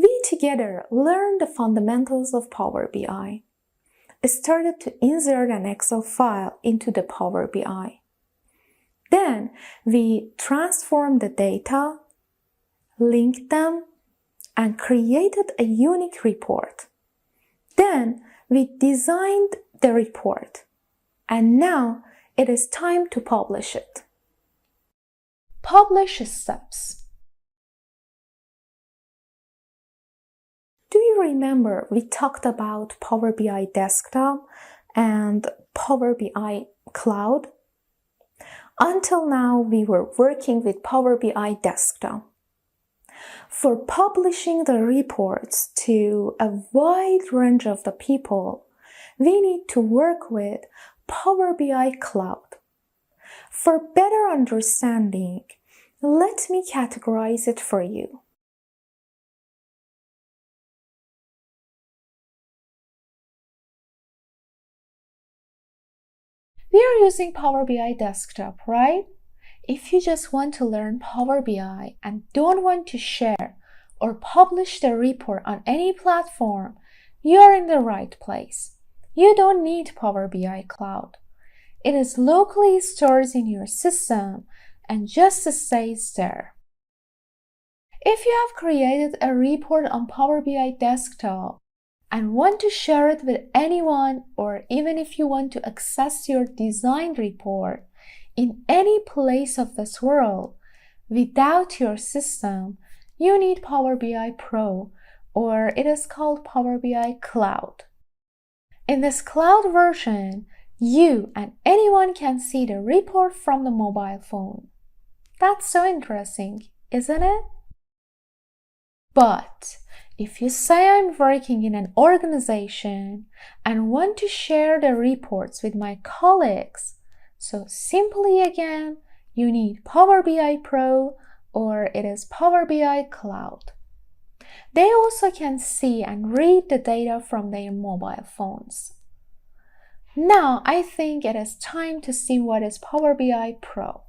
we together learned the fundamentals of Power BI. Started to insert an Excel file into the Power BI. Then we transformed the data, linked them, and created a unique report. Then we designed the report, and now it is time to publish it. Publish steps. Do you remember we talked about Power BI Desktop and Power BI Cloud? Until now, we were working with Power BI Desktop. For publishing the reports to a wide range of the people, we need to work with Power BI Cloud. For better understanding, let me categorize it for you. We are using Power BI Desktop, right? If you just want to learn Power BI and don't want to share or publish the report on any platform, you're in the right place. You don't need Power BI Cloud. It is locally stored in your system and just stays there. If you have created a report on Power BI Desktop and want to share it with anyone, or even if you want to access your designed report in any place of this world without your system, you need Power BI Pro, or it is called Power BI Cloud. In this cloud version, you and anyone can see the report from the mobile phone. That's so interesting, isn't it? But if you say I'm working in an organization and want to share the reports with my colleagues, so simply again, you need Power BI Pro, or it is Power BI Cloud. They also can see and read the data from their mobile phones. Now I think it is time to see what is Power BI Pro.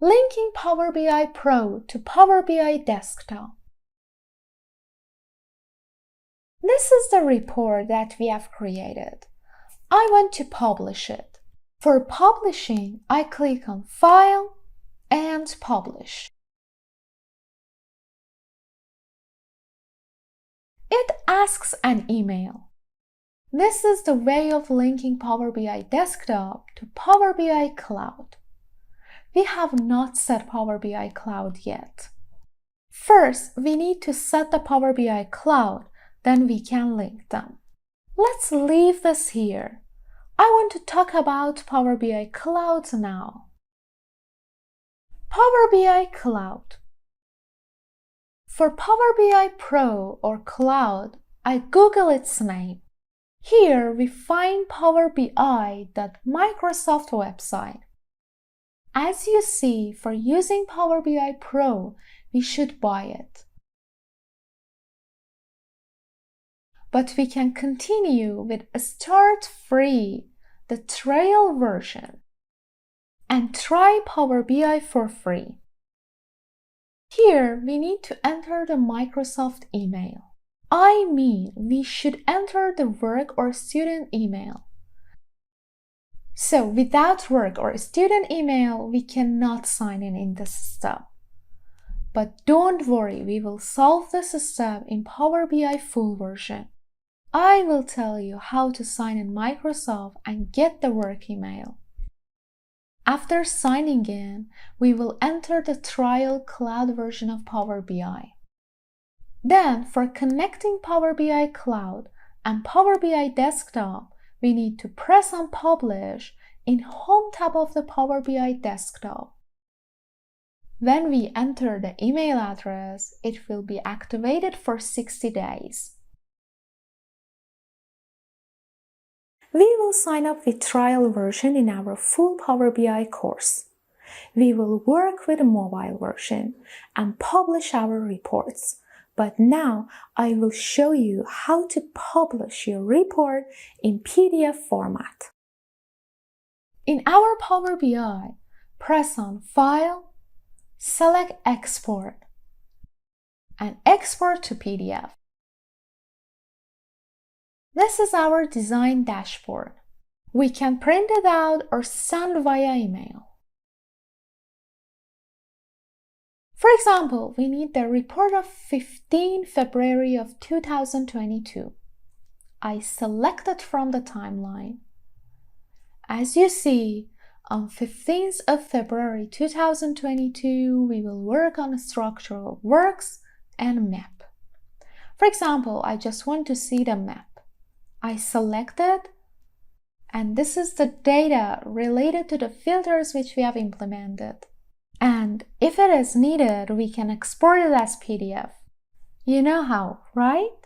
Linking Power BI Pro to Power BI Desktop. This is the report that we have created. I want to publish it. For publishing, I click on File and Publish. It asks an email. This is the way of linking Power BI Desktop to Power BI Cloud. We have not set Power BI Cloud yet. First, we need to set the Power BI Cloud, then we can link them. Let's leave this here. I want to talk about Power BI Cloud now. Power BI Cloud. For Power BI Pro or Cloud, I Google its name. Here we find powerbi.microsoft website. As you see, for using Power BI Pro, we should buy it. But we can continue with Start Free, the trial version, and try Power BI for free. Here we need to enter the Microsoft email. I mean, we should enter the work or student email. So without work or student email, we cannot sign in this step. But don't worry, we will solve this step in Power BI full version. I will tell you how to sign in Microsoft and get the work email. After signing in, we will enter the trial cloud version of Power BI. Then, for connecting Power BI Cloud and Power BI Desktop, we need to press on Publish in Home tab of the Power BI Desktop. When we enter the email address, it will be activated for 60 days. We will sign up with trial version in our full Power BI course. We will work with a mobile version and publish our reports. But now I will show you how to publish your report in PDF format. In our Power BI, press on File, select Export. and export to PDF. This is our design dashboard. We can print it out or send via email. For example, we need the report of 15 February of 2022. I select it from the timeline. As you see, on 15th of February 2022, we will work on structural works and map. For example, I just want to see the map. I select it, and this is the data related to the filters which we have implemented. And if it is needed, we can export it as PDF. You know how, right?